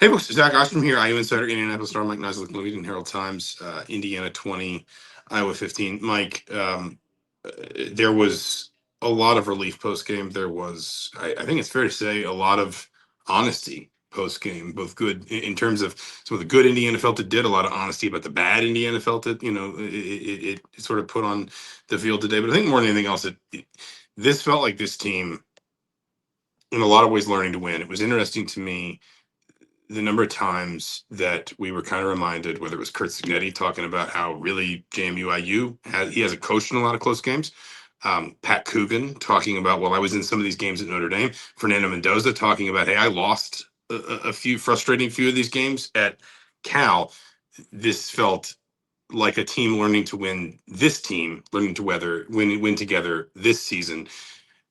Hey, folks, Zach Ostrom here, IU Insider, Indianapolis Star, Mike Niziolek, Leading Herald Times, Indiana 20, Iowa 15. Mike, there was a lot of relief post game. There was, I think it's fair to say, a lot of honesty post game, both good in terms of some of the good Indiana felt it did, a lot of honesty about the bad Indiana felt it, it sort of put on the field today. But I think more than anything else, this felt like this team, in a lot of ways, learning to win. It was interesting to me the number of times that we were kind of reminded, whether it was Curt Cignetti talking about how really JMU-IU he hasn't coached in a lot of close games. Pat Coogan talking about, well, I was in some of these games at Notre Dame. Fernando Mendoza talking about, hey, I lost a few of these games at Cal. This felt like a team learning to win. This team learning to win together this season.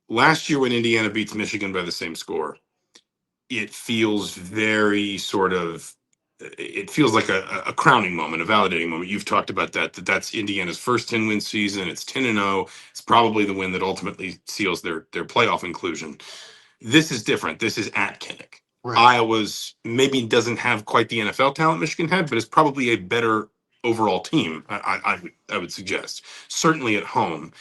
Last year when Indiana beats Michigan by the same score, it feels very it feels like a crowning moment, a validating moment. You've talked about that's Indiana's first 10-win season. It's 10-0. It's probably the win that ultimately seals their playoff inclusion. This is different. This is at Kinnick. Right. Iowa's maybe doesn't have quite the NFL talent Michigan had, but it's probably a better overall team, I would suggest, certainly at home.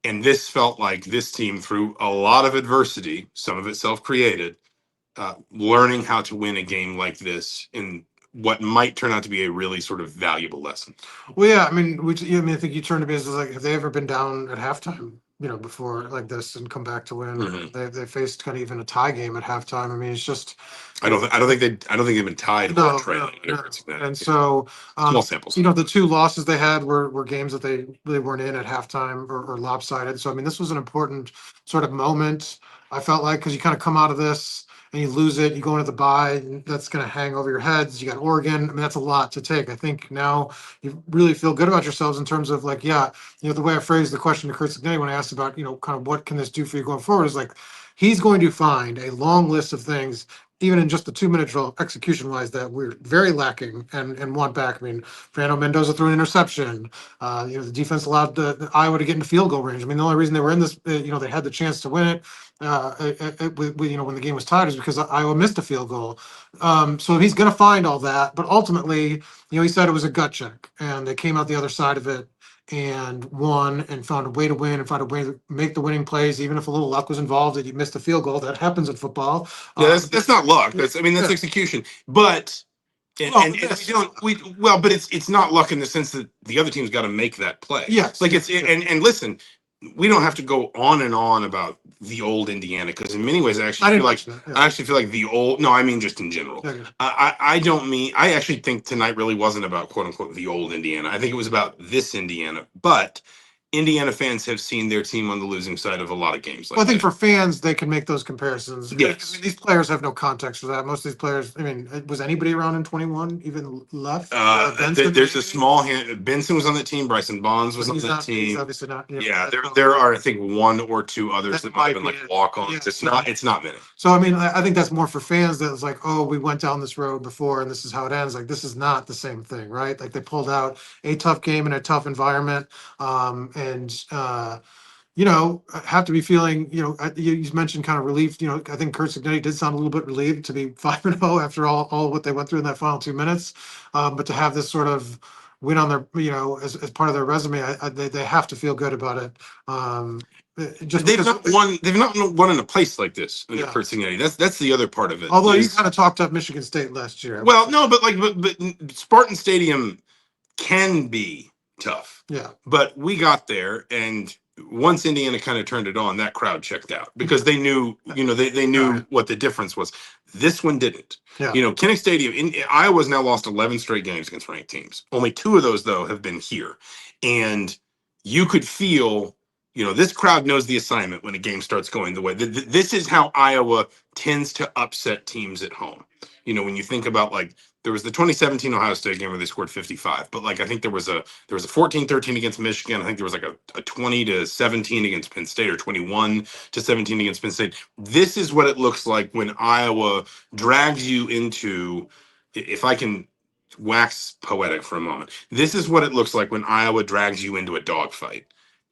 And this felt like this team, through a lot of adversity, some of it self-created, learning how to win a game like this in what might turn out to be a really sort of valuable lesson. Well, yeah, I mean, I think you turned to me as like, have they ever been down at halftime, before like this and come back to win? Mm-hmm. They faced kind of even a tie game at halftime. I mean, it's just. I don't think they've been tied. No. And so, small samples. The two losses they had were games that they really weren't in at halftime or lopsided. So, I mean, this was an important sort of moment. I felt like, because you kind of come out of this and you lose it, you go into the bye, and that's going to hang over your heads. You got Oregon. I mean, that's a lot to take. I think now you really feel good about yourselves in terms of like, the way I phrased the question to Curt Cignetti when I asked about, kind of what can this do for you going forward, is like, he's going to find a long list of things, even in just the 2-minute drill, execution wise, that we're very lacking and want back. I mean, Fernando Mendoza threw an interception. The defense allowed the Iowa to get into field goal range. I mean, the only reason they were in this, they had the chance to win it, when the game was tied, is because Iowa missed a field goal. So he's going to find all that, but ultimately, he said it was a gut check, and they came out the other side of it and won and found a way to win and found a way to make the winning plays, even if a little luck was involved and you missed a field goal. That happens in football. Yeah, that's not luck. That's execution. But but it's not luck in the sense that the other team's got to make that play. Yes. And listen, we don't have to go on and on about the old Indiana, because in many ways I actually feel like the old. No, I mean just in general. Okay. I actually think tonight really wasn't about quote unquote the old Indiana. I think it was about this Indiana. But Indiana fans have seen their team on the losing side of a lot of games. I think for fans, they can make those comparisons. Yes. These players have no context for that. Most of these players, I mean, was anybody around in 21 even left? There's a small hand. Benson was on that team. Bryson Bonds was on that team. He's obviously not. Yeah, there are, I think, 1 or 2 others that might have been like walk-ons. Yeah, it's not many. So, I mean, I think that's more for fans that it's like, oh, we went down this road before and this is how it ends. Like, this is not the same thing, right? Like, they pulled out a tough game in a tough environment. Have to be feeling, you mentioned kind of relief. I think Curt Cignetti did sound a little bit relieved to be 5-0 after all what they went through in that final 2 minutes. But to have this sort of win on their, as part of their resume, they have to feel good about it. They've not won in a place like this under Curt Cignetti. That's the other part of it. Although you kind of talked up Michigan State last year. Well, no, but Spartan Stadium can be tough. Yeah. But we got there, and once Indiana kind of turned it on, that crowd checked out because they knew, they knew what the difference was. This one didn't. Yeah. Kinnick Stadium, Iowa's now lost 11 straight games against ranked teams. Only 2 of those, though, have been here. And you could feel, this crowd knows the assignment when a game starts going the way. This is how Iowa tends to upset teams at home. When you think about, there was the 2017 Ohio State game where they scored 55, but I think there was a 14-13 against Michigan. I think there was a 20-17 against Penn State, or 21-17 against Penn State. This is what it looks like when Iowa drags you into, if I can wax poetic for a moment, this is what it looks like when Iowa drags you into a dogfight.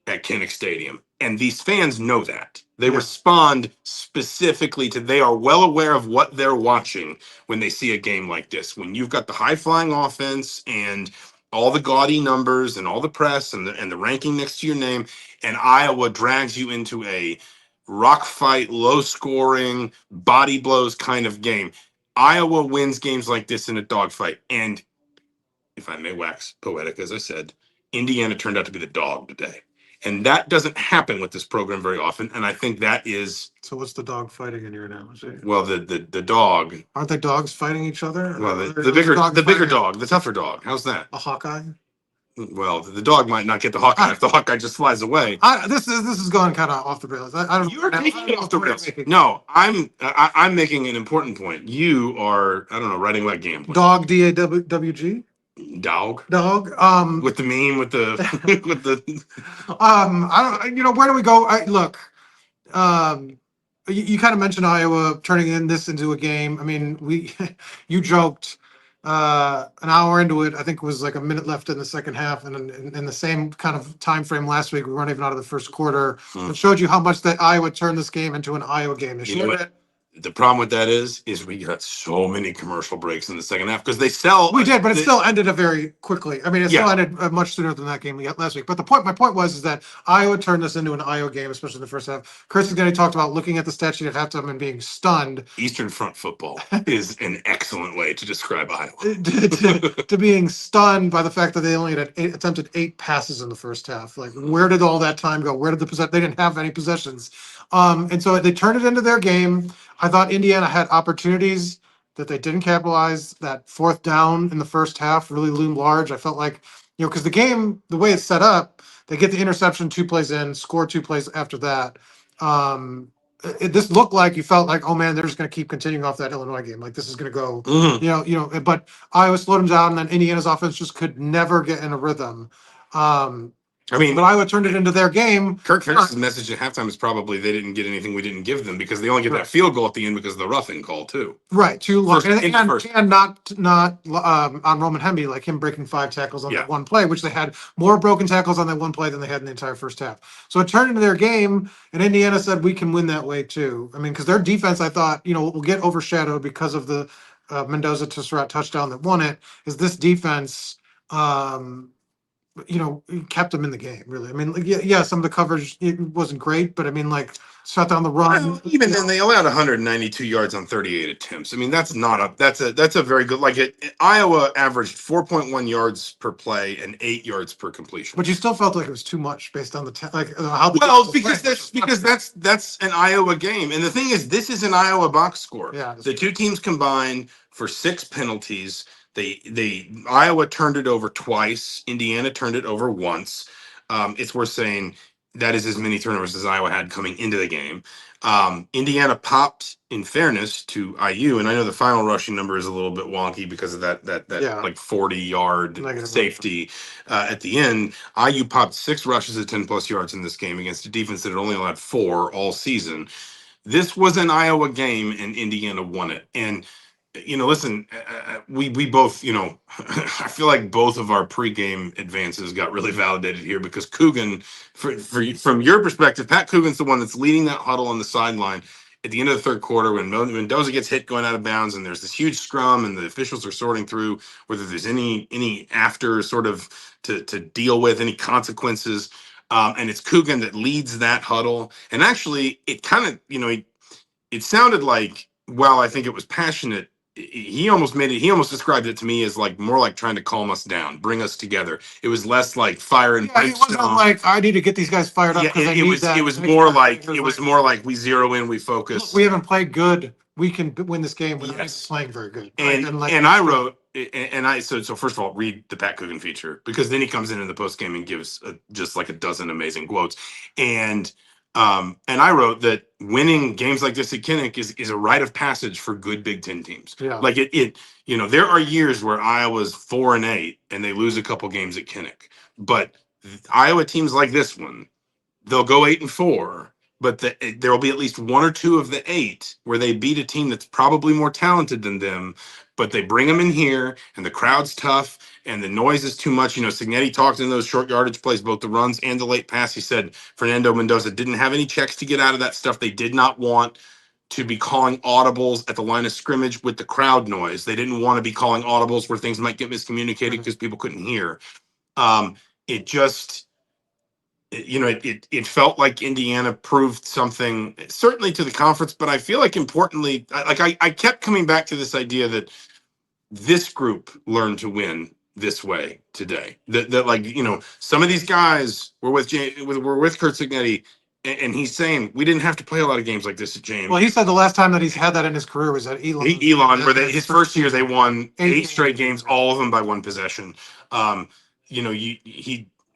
at Kinnick Stadium. And these fans know that. They Yeah. respond specifically to, they are well aware of what they're watching when they see a game like this. When you've got the high flying offense and all the gaudy numbers and all the press and the ranking next to your name, and Iowa drags you into a rock fight, low scoring, body blows kind of game. Iowa wins games like this in a dogfight. And if I may wax poetic, as I said, Indiana turned out to be the dog today. And that doesn't happen with this program very often. And I think that is, So what's the dog fighting in your analogy? well, the dog. Aren't they dogs fighting each other? Well, Or the is bigger dog the bigger fighting dog, the tougher dog. How's that? a Hawkeye? Well, the dog might not get the Hawkeye if the Hawkeye just flies away. This is going kind of off the rails. I don't. You're I don't taking it know off the what you're rails. making. No, I'm making an important point. You are, I don't know, writing like gambling. Dog DAWG Dog dog. with the meme with the with the. I don't. Where do we go? Look. You kind of mentioned Iowa turning this into a game. I mean, you joked an hour into it. I think it was like a minute left in the second half, and in the same kind of time frame last week, we weren't even out of the first quarter. It showed you how much that Iowa turned this game into an Iowa game. They You know showed what? it. The problem with that is we got so many commercial breaks in the second half because they sell. We did, but it still ended very quickly. I mean, it still Yeah. ended much sooner than that game we got last week. But my point was is that Iowa turned this into an Iowa game, especially in the first half. Curt Cignetti talked about looking at the stat sheet at halftime and being stunned. Eastern Front football is an excellent way to describe Iowa. to being stunned by the fact that they only had attempted 8 passes in the first half. Like, where did all that time go? Where did they didn't have any possessions. And so they turned it into their game. I thought Indiana had opportunities that they didn't capitalize. That fourth down in the first half really loomed large. I felt like, because the game, the way it's set up, they get the interception 2 plays in, score 2 plays after that. This looked like you felt like, oh man, they're just going to keep continuing off that Illinois game. Like, this is going to go, but Iowa slowed them down, and then Indiana's offense just could never get in a rhythm. I mean, But Iowa turned it into their game. Kirk Ferentz' message at halftime is probably they didn't get anything we didn't give them because they only get that field goal at the end because of the roughing call too. Right, too long, First- and not on Roman Hemby, like him breaking 5 tackles on Yeah. that one play, which they had more broken tackles on that one play than they had in the entire first half. So it turned into their game, and Indiana said we can win that way too. I mean, because their defense, I thought, will get overshadowed because of the Mendoza to Sarratt touchdown that won it. Is this defense? Kept them in the game, really. I mean, some of the coverage it wasn't great, but I mean, like, shut down the run. Well, even then, they allowed 192 yards on 38 attempts. I mean, that's a very good. Like Iowa averaged 4.1 yards per play and 8 yards per completion. But you still felt like it was too much based on how. Well, because that's an Iowa game, and the thing is, this is an Iowa box score. Yeah, the 2 teams combined for 6 penalties. Iowa turned it over twice. Indiana turned it over once. It's worth saying that is as many turnovers as Iowa had coming into the game. Indiana popped, in fairness to IU, and I know the final rushing number is a little bit wonky because of that like 40-yard safety at the end. IU popped 6 rushes at 10+ yards in this game against a defense that had only allowed 4 all season. This was an Iowa game, and Indiana won it. And listen, we both, I feel like both of our pregame advances got really validated here because Coogan, from your perspective, Pat Coogan's the one that's leading that huddle on the sideline at the end of the third quarter when Mendoza gets hit going out of bounds and there's this huge scrum and the officials are sorting through whether there's any after sort of to deal with any consequences. And it's Coogan that leads that huddle. And actually, it kind of, it sounded like, while I think it was passionate, he almost described it to me as like more like trying to calm us down, bring us together. It was less like fire and it wasn't like I need to get these guys fired up. It was more like we zero in, we focus. Look, we haven't played good. We can win this game without playing very good. And I wrote, so first of all, read the Pat Coogan feature because then he comes in the post game and gives just like a dozen amazing quotes. And I wrote that winning games like this at Kinnick is a rite of passage for good Big Ten teams. Yeah. Like there are years where Iowa's 4-8 and they lose a couple games at Kinnick, but Iowa teams like this one, they'll go 8-4, but there will be at least one or two of the 8 where they beat a team that's probably more talented than them, but they bring them in here and the crowd's tough and the noise is too much. Cignetti talked in those short yardage plays, both the runs and the late pass. He said Fernando Mendoza didn't have any checks to get out of that stuff. They did not want to be calling audibles at the line of scrimmage with the crowd noise. They didn't want to be calling audibles where things might get miscommunicated because people couldn't hear. It just, it felt like Indiana proved something, certainly to the conference, but I feel like importantly, I kept coming back to this idea that this group learned to win this way today. That some of these guys were with Curt Cignetti, and he's saying we didn't have to play a lot of games like this at James. Well, he said the last time that he's had that in his career was at Elon. His first year they won 8 straight games, all of them by 1 possession.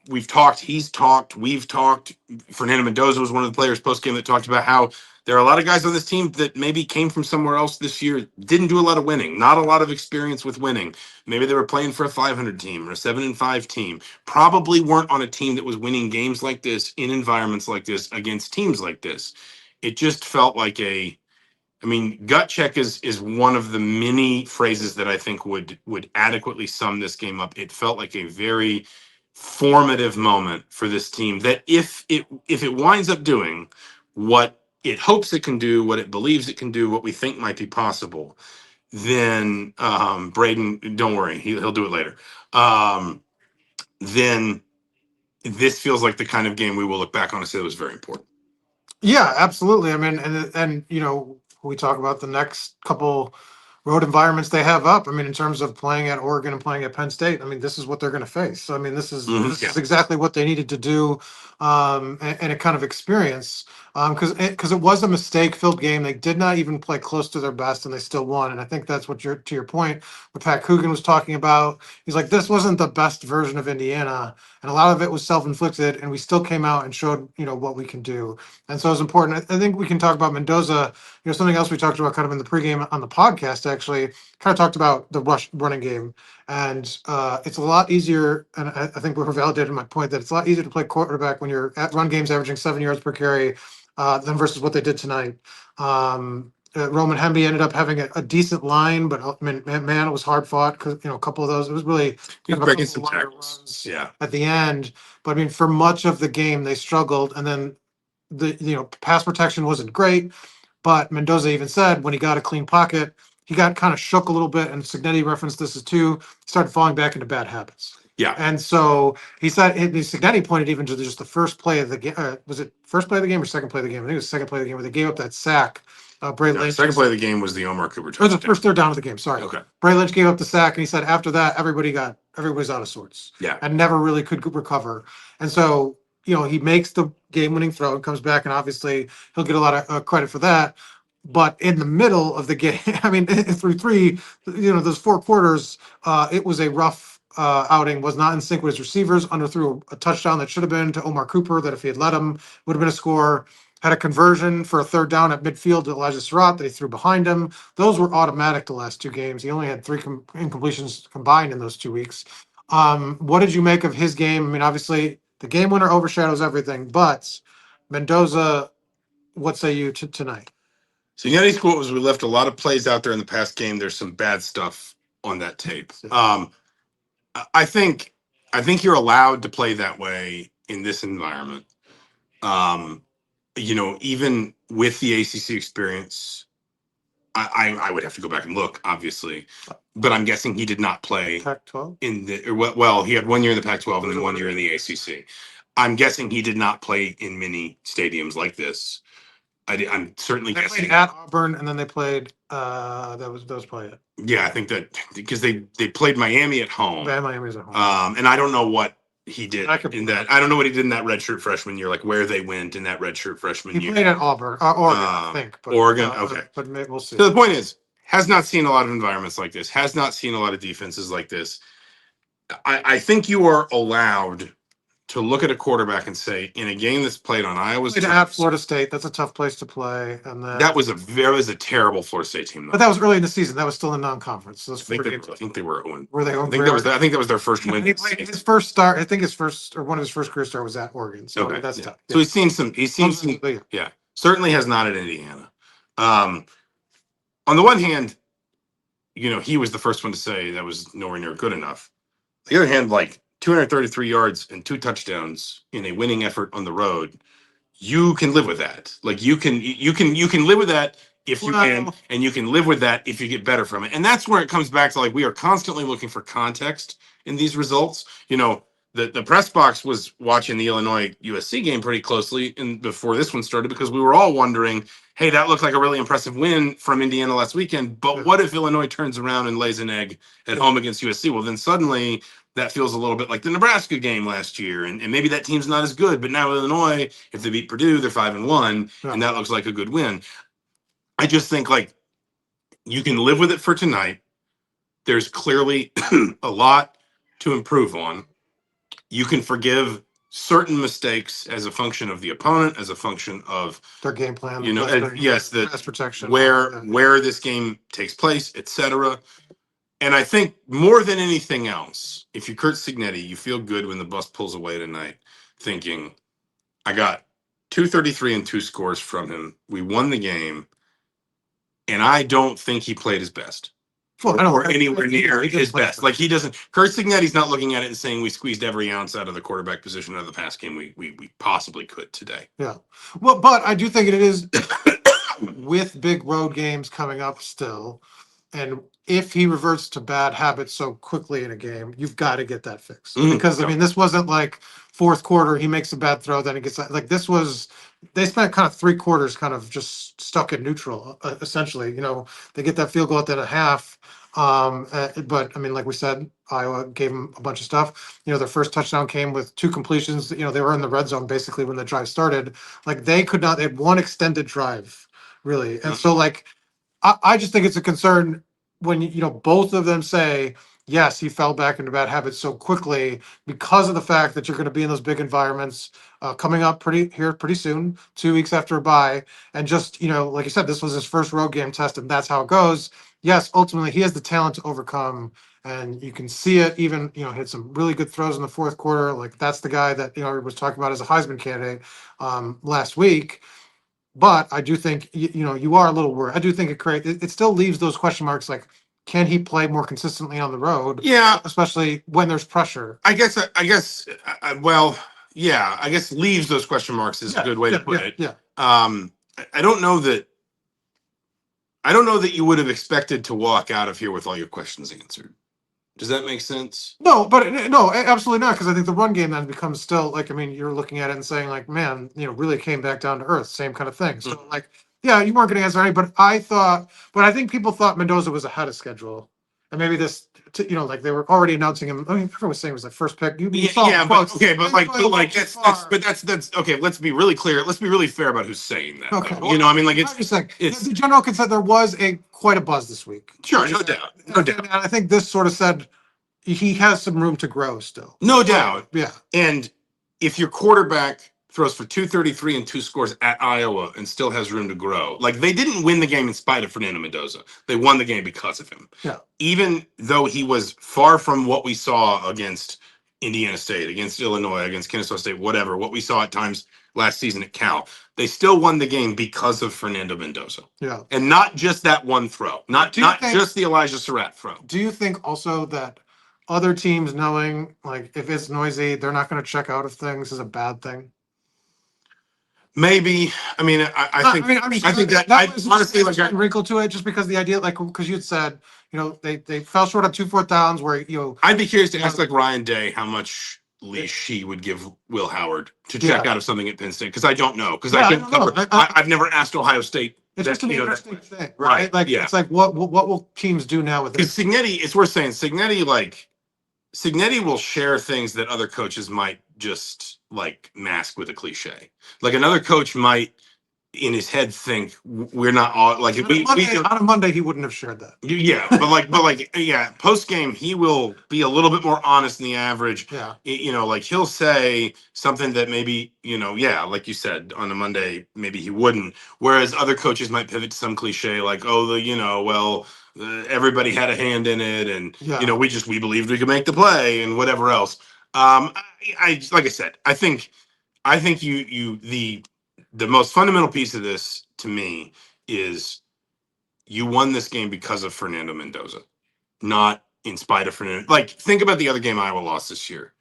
We've talked, he's talked, we've talked. Fernando Mendoza was one of the players post-game that talked about how there are a lot of guys on this team that maybe came from somewhere else this year, didn't do a lot of winning, not a lot of experience with winning. Maybe they were playing for a 500 team or a 7-5 team, probably weren't on a team that was winning games like this in environments like this against teams like this. It just felt like gut check is one of the many phrases that I think would adequately sum this game up. It felt like a very formative moment for this team that if it winds up doing what it hopes it can do, what it believes it can do, what we think might be possible, then Braden, don't worry, he'll do it later. Then this feels like the kind of game we will look back on and say it was very important. Yeah, absolutely. I mean, and we talk about the next couple road environments they have up. I mean, in terms of playing at Oregon and playing at Penn State, I mean, this is what they're going to face. So, I mean, this is exactly what they needed to do, and a kind of experience, because it was a mistake-filled game. They did not even play close to their best, and they still won. And I think that's what to your point, what Pat Coogan was talking about. He's like, this wasn't the best version of Indiana, and a lot of it was self-inflicted, and we still came out and showed what we can do. And so it's important. I think we can talk about Mendoza. Something else we talked about kind of in the pregame on the podcast, actually, kind of talked about the running game. And it's a lot easier, and I think we're validating my point, that it's a lot easier to play quarterback when you're at run games averaging 7 yards per carry than versus what they did tonight. Roman Hemby ended up having a decent line, but I mean, man, it was hard fought because a couple of those, it was really kind of breaking some tackles at the end. But I mean, for much of the game, they struggled, and then the pass protection wasn't great. But Mendoza even said when he got a clean pocket, he got kind of shook a little bit, and Cignetti referenced this as too, started falling back into bad habits. Yeah. And so he said, Cignetti pointed even to just the first play of the game. Was it first play of the game or second play of the game? I think it was second play of the game where they gave up that sack. Bray Lynch. Second play of the game was the Omar Cooper touchdown. Or the first third down of the game. Sorry. Okay. Bray Lynch gave up the sack, and he said after that, everybody's out of sorts. Yeah. And never really could recover. And so, he makes the game-winning throw and comes back, and obviously he'll get a lot of credit for that. But in the middle of the game, I mean, through those 4 quarters, it was a rough outing, was not in sync with his receivers, underthrew a touchdown that should have been to Omar Cooper, that if he had let him, would have been a score. Had a conversion for a third down at midfield to Elijah Sarratt that he threw behind him. Those were automatic the last 2 games. He only had 3 incompletions combined in those 2 weeks. What did you make of his game? I mean, obviously, the game winner overshadows everything, but Mendoza, what say you tonight? Cignetti's quote was, "We left a lot of plays out there in the past game. There's some bad stuff on that tape." I think you're allowed to play that way in this environment. Even with the ACC experience, I would have to go back and look, obviously, but I'm guessing he did not play Pac-12 he had 1 year in the Pac-12 and then 1 year in the ACC. I'm guessing he did not play in many stadiums like this. I'm certainly guessing played at Auburn, and then they played. That was probably it. Yeah, I think that because they played Miami at home. Yeah, Miami's at home. And I don't know what he did in that. I don't know what he did in that redshirt freshman year, like where they went in that redshirt freshman year. He played at Auburn, Oregon, I think. But, Oregon, okay. But maybe we'll see. So the point is, has not seen a lot of environments like this. Has not seen a lot of defenses like this. I think you are allowed to look at a quarterback and say, in a game that's played on Iowa's Played at Florida State. That's a tough place to play. And then that was a terrible Florida State team. Though. But that was early in the season. That was still in non-conference. So I think they were 0. Were they? I think that was their first win. His first start. I think his first or one of his first career start was at Oregon. So okay, that's tough. So he's seen some. Yeah, certainly has not at Indiana. On the one hand, he was the first one to say that was nowhere near good enough. On the other hand, like 233 yards and 2 touchdowns in a winning effort on the road, you can live with that. Like you can live with that if you can, and you can live with that if you get better from it. And that's where it comes back to, like, we are constantly looking for context in these results. The press box was watching the Illinois USC game pretty closely before this one started, because we were all wondering, hey, that looked like a really impressive win from Indiana last weekend, but what if Illinois turns around and lays an egg at home against USC? Well, then suddenly that feels a little bit like the Nebraska game last year, and maybe that team's not as good, but now Illinois, if they beat Purdue, they're 5-1, and that looks like a good win. I just think, like, you can live with it for tonight. There's clearly a lot to improve on. You can forgive certain mistakes as a function of the opponent, as a function of their game plan. The pass protection, where this game takes place, etc. And I think more than anything else, if you're Curt Cignetti, you feel good when the bus pulls away tonight, thinking, I got 233 and 2 scores from him. We won the game, and I don't think he played his best. Or anywhere near his best. Like, he doesn't. Curt Cignetti's not looking at it and saying we squeezed every ounce out of the quarterback position out of the pass game we possibly could today. Yeah. Well, but I do think it is with big road games coming up still, and if he reverts to bad habits so quickly in a game, you've got to get that fixed. Because I mean, this wasn't like fourth quarter he makes a bad throw, then he gets like this was. They spent kind of 3 quarters kind of just stuck in neutral, essentially. They get that field goal at the half. But I mean, like we said, Iowa gave them a bunch of stuff. Their first touchdown came with 2 completions. They were in the red zone basically when the drive started. Like, they had one extended drive, really. And so, like, I just think it's a concern when, both of them say, yes, he fell back into bad habits so quickly because of the fact that you're going to be in those big environments coming up pretty soon, 2 weeks after a bye. And just, like you said, this was his first road game test, and that's how it goes. Yes, ultimately he has the talent to overcome, and you can see it. Even, hit some really good throws in the fourth quarter. Like, that's the guy that, was talking about as a Heisman candidate last week. But I do think, you are a little worried. I do think it still leaves those question marks, like, can he play more consistently on the road? Yeah, especially when there's pressure. I guess leaves those question marks is a good way to put it. Yeah. I don't know that you would have expected to walk out of here with all your questions answered. Does that make sense? No, absolutely not. Because I think the run game then becomes still, like, I mean, you're looking at it and saying, like, man, really came back down to earth, same kind of thing. So, like, yeah, you weren't going to answer any, but I think people thought Mendoza was ahead of schedule. And maybe this, like, they were already announcing him. I mean, everyone was saying it was like first pick. That's okay. Let's be really clear. Let's be really fair about who's saying that. Okay. Well, I mean, like, it's the general consent. There was quite a buzz this week. Sure, no doubt. And I think this sort of said he has some room to grow still. No doubt. Yeah. And if your quarterback throws for 233 and 2 scores at Iowa and still has room to grow. Like, they didn't win the game in spite of Fernando Mendoza. They won the game because of him. Yeah. Even though he was far from what we saw against Indiana State, against Illinois, against Kennesaw State, whatever, what we saw at times last season at Cal, they still won the game because of Fernando Mendoza. Yeah. And not just that one throw, not just the Elijah Sarratt throw. Do you think also that other teams knowing, like, if it's noisy, they're not going to check out of things is a bad thing? Maybe. I mean, I think that was honestly, like, a wrinkle to it, just because the idea, like, because you'd said, they fell short on 2 4th downs where, I'd be curious to ask, like, Ryan Day how much leash he would give Will Howard to check out of something at Penn State, because I don't know, because I've never asked Ohio State. It's just an interesting thing, right? Like, it's like, what will teams do now with this? Because Cignetti, it's worth saying, Cignetti will share things that other coaches might just, like, mask with a cliche. Like, another coach might, in his head think we're not all like on a Monday he wouldn't have shared that. Yeah, yeah, post game he will be a little bit more honest than the average. Yeah. Like he'll say something that maybe, yeah, like you said, on a Monday maybe he wouldn't. Whereas other coaches might pivot to some cliche like, oh, everybody had a hand in it, and we believed we could make the play and whatever else. I like I said, I think the most fundamental piece of this to me is you won this game because of Fernando Mendoza, not in spite of Fernando. Like, think about the other game Iowa lost this year.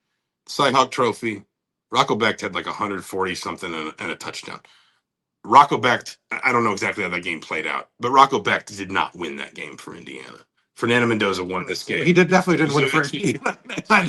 Cyhawk Trophy. Rocco Becht had like 140 something and a touchdown. Rocco Becht, I don't know exactly how that game played out, but Rocco Becht did not win that game for Indiana. Fernando Mendoza won this game. He definitely didn't win for Indiana.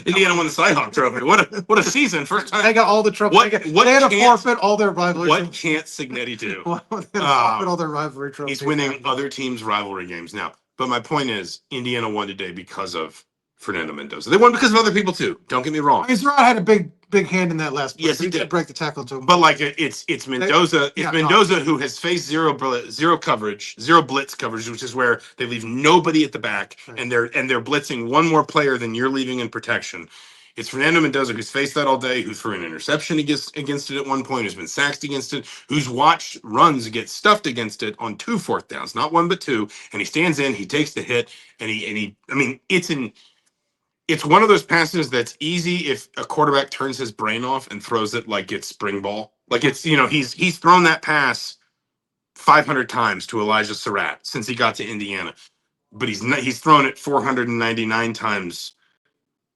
Indiana won the Cyhawk Trophy. What a season! First time they got all the trophies. They had to forfeit all their rivalry. What can't Cignetti do? They had to forfeit all their rivalry trophies. He's winning other teams' rivalry games now. But my point is, Indiana won today because of Fernando Mendoza. They won because of other people too. Don't get me wrong. Sarratt had a big hand in that last play. Yes, he did break the tackle to him. But like it's Mendoza. Mendoza who has faced zero coverage, zero blitz coverage, which is where they leave nobody at the back, right. and they're blitzing one more player than you're leaving in protection. It's Fernando Mendoza who's faced that all day, who threw an interception against it at one point, who's been sacked against it, who's watched runs get stuffed against it on 2 4th downs, not 1 but 2, and he stands in, he takes the hit, and it's one of those passes that's easy if a quarterback turns his brain off and throws it like it's spring ball. Like it's, he's thrown that pass 500 times to Elijah Sarratt since he got to Indiana, but he's thrown it 499 times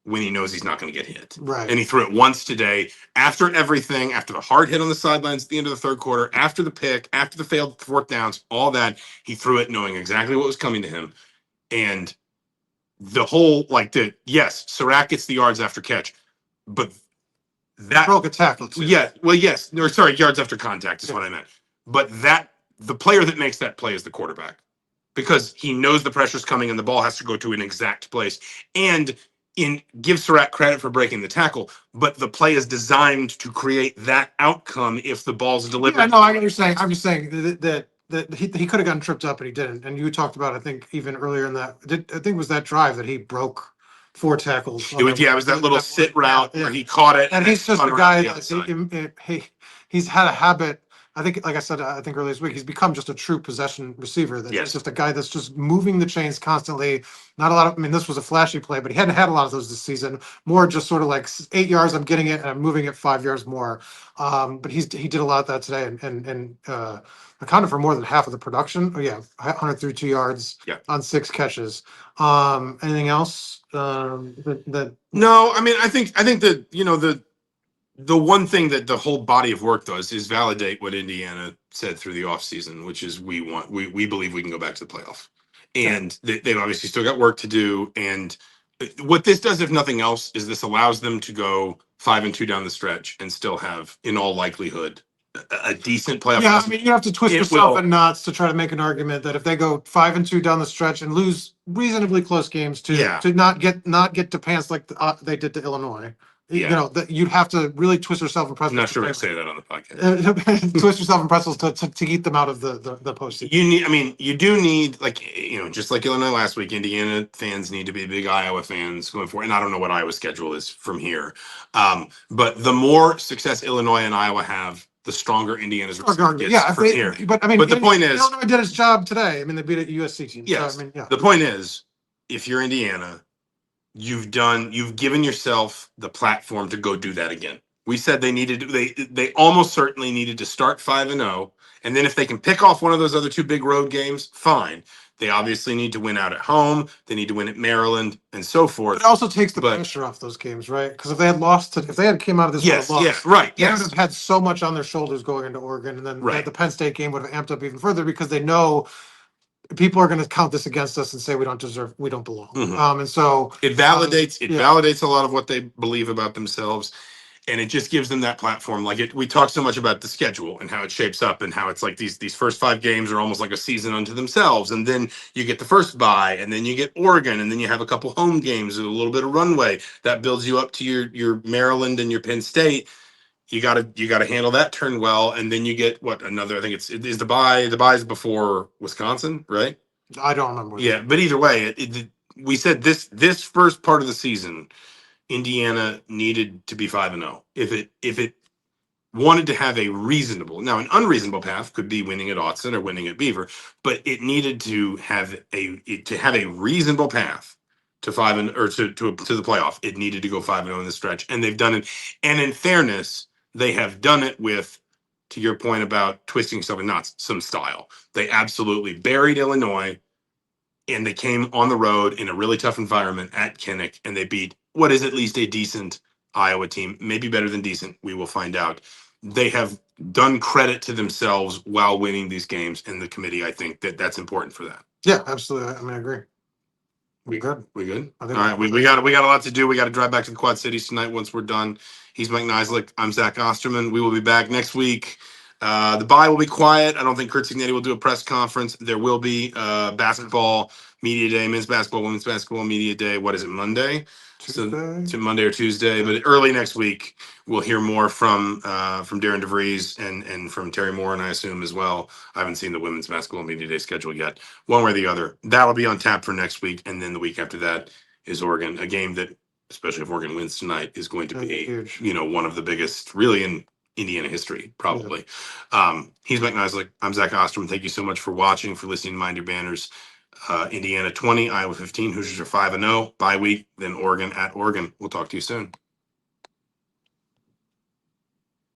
when he knows he's not going to get hit. Right. And he threw it once today after everything, after the hard hit on the sidelines at the end of the 3rd quarter, after the pick, after the failed 4th downs, all that. He threw it knowing exactly what was coming to him. And the whole, yes, Sarratt gets the yards after catch, but that broke a tackle too. Yeah, well, yes, or sorry, yards after contact is what I meant. But the player that makes that play is the quarterback, because he knows the pressure's coming and the ball has to go to an exact place. And give Sarratt credit for breaking the tackle, but the play is designed to create that outcome if the ball's delivered. Yeah, no, I get what you're saying. I'm just saying that he could have gotten tripped up and he didn't. And you talked about, I think, even earlier in that, I think it was that drive that he broke 4 tackles. It was that little sit route where he caught it. And he's just a guy that he's had a habit. I think, like I said, I think earlier this week, he's become just a true possession receiver. He's just a guy that's just moving the chains constantly. Not a lot of, this was a flashy play, but he hadn't had a lot of those this season. More just sort of like 8 yards, I'm getting it, and I'm moving it 5 yards more. But he did a lot of that today, and accounted for more than half of the production. 132 yards on 6 catches. Anything else? No, I think that, the one thing that the whole body of work does is validate what Indiana said through the offseason, which is we believe we can go back to the playoff. And they've obviously still got work to do. And what this does, if nothing else, is this allows them to go 5-2 down the stretch and still have, in all likelihood, a decent playoff. Yeah, you have to twist yourself in knots to try to make an argument that if they go 5-2 down the stretch and lose reasonably close games to not get to pants like they did to Illinois. That you'd have to really twist yourself in pretzels. I'm not sure I say that on the podcast. Twist yourself in pretzels to get them out of the postseason. You do need, just like Illinois last week, Indiana fans need to be big Iowa fans going forward. And I don't know what Iowa's schedule is from here. But the more success Illinois and Iowa have, the stronger Indiana's gets from here. But the point is, Illinois did its job today. They beat a USC team. Yes. So, the point is, if you're Indiana, you've given yourself the platform to go do that again. We said they almost certainly needed to start 5-0, and then if they can pick off one of those other 2 big road games, fine. They obviously need to win out at home. They need to win at Maryland and so forth. But it also takes the pressure off those games, right? Because if they had came out of this they would have had so much on their shoulders going into Oregon, and then the Penn State game would have amped up even further because they know people are going to count this against us and say we don't belong. Mm-hmm. And so it validates a lot of what they believe about themselves, and it just gives them that platform. We talk so much about the schedule and how it shapes up and how it's like these first 5 games are almost like a season unto themselves, and then you get the first bye, and then you get Oregon, and then you have a couple home games and a little bit of runway that builds you up to your Maryland and your Penn State. You gotta handle that turn well, and then you get what another. I think it is the bye. The bye is before Wisconsin, right? I don't remember. Yeah, but either way, we said this first part of the season, Indiana needed to be 5-0. If it wanted to have a reasonable, now an unreasonable path could be winning at Autzen or winning at Beaver, but it needed to have a reasonable path to five and or to the playoff. It needed to go 5-0 in the stretch, and they've done it. And in fairness, they have done it with, to your point about twisting stuff and knots, some style. They absolutely buried Illinois, and they came on the road in a really tough environment at Kinnick, and they beat what is at least a decent Iowa team, maybe better than decent. We will find out. They have done credit to themselves while winning these games, and the committee, I think that's important for that. Yeah, absolutely. I mean, I agree. We good. We good? I All think right, we got a lot to do. We got to drive back to the Quad Cities tonight once we're done. He's Mike Niziolek. I'm Zach Osterman. We will be back next week. The bye will be quiet. I don't think Curt Cignetti will do a press conference. There will be basketball media day, men's basketball, women's basketball media day. What is it, Monday? Tuesday. So Monday or Tuesday, but early next week we'll hear more from Darren DeVries and from Terry Moore, and I assume as well. I haven't seen the women's basketball media day schedule yet. One way or the other, that'll be on tap for next week, and then the week after that is Oregon, a game that, especially if Oregon wins tonight, is going to be huge. One of the biggest, really, in Indiana history, probably. He's Mike Niziolek. I'm Zach Osterman. Thank you so much for watching, for listening to Mind Your Banners. Indiana 20, Iowa 15. Hoosiers are 5-0. Bye week, then Oregon at Oregon. We'll talk to you soon.